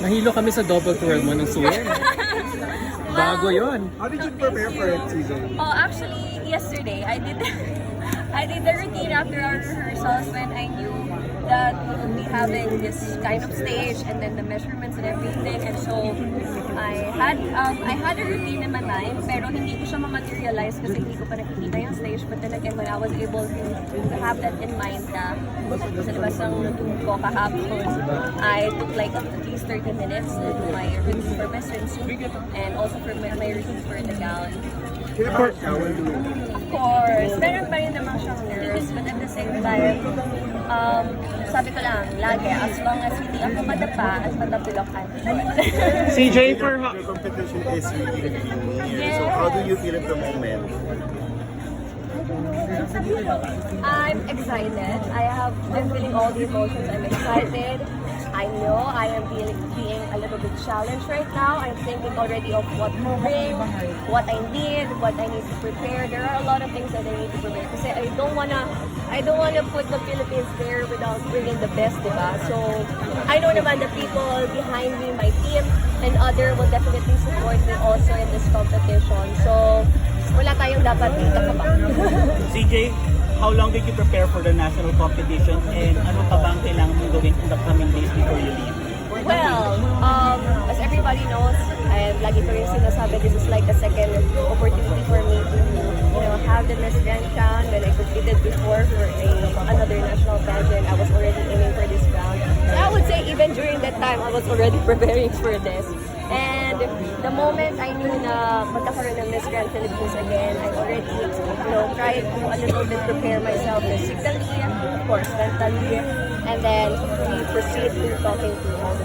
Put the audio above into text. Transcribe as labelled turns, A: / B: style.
A: Nahilo kami sa double twirl mo ng swim. Bago yon.
B: How did you prepare for it, CJ?
C: Oh, actually, yesterday I did I did the routine after our rehearsals when I knew that we would be having this kind of stage and then the measurements and everything. And so I had a routine in my mind, pero hindi ko siya ma-materialize kasi hindi ko pa nakikita yung stage. But then again, when I was able to have that in mind na sa labas ng routine ko kahapon, I took like at least 30 minutes to do my routine for my swimsuit and also for my routine for the gown. Of course, meron pa rin naman siyang nerves, but at the same time, sabi ko lang, lagi, as long as hindi ako madapa at matapilok, I'm good.
D: CJ, for
B: The competition is really near.
C: Yes.
B: So how do you feel at the moment?
C: I'm excited. I'm feeling all the emotions. I'm excited. I know I am being a little bit challenged right now. I'm thinking already of what to bring, what I need to prepare. There are a lot of things that I need to prepare. Kasi I don't wanna put the Philippines there without bringing the best, diba? So I know naman the people behind me, my team, and other will definitely support me also in this competition. So wala tayong dapat ikakabang.
D: CJ, how long did you prepare for the national competition and ano pa ba ang kailangan mong gawin in the coming days before you leave?
C: Well, as everybody knows, and lagi ko rin sinasabi, this is like a second opportunity for me to, have the Miss Grand crown that I competed before for another national pageant. I was already aiming for this crown. So I would say even during that time, I was already preparing for this. And the moment I knew na magkakaroon ng Miss Grand Philippines again, I already, tried to a little bit prepare myself physically, of course, mentally, and then we proceed to talking to all the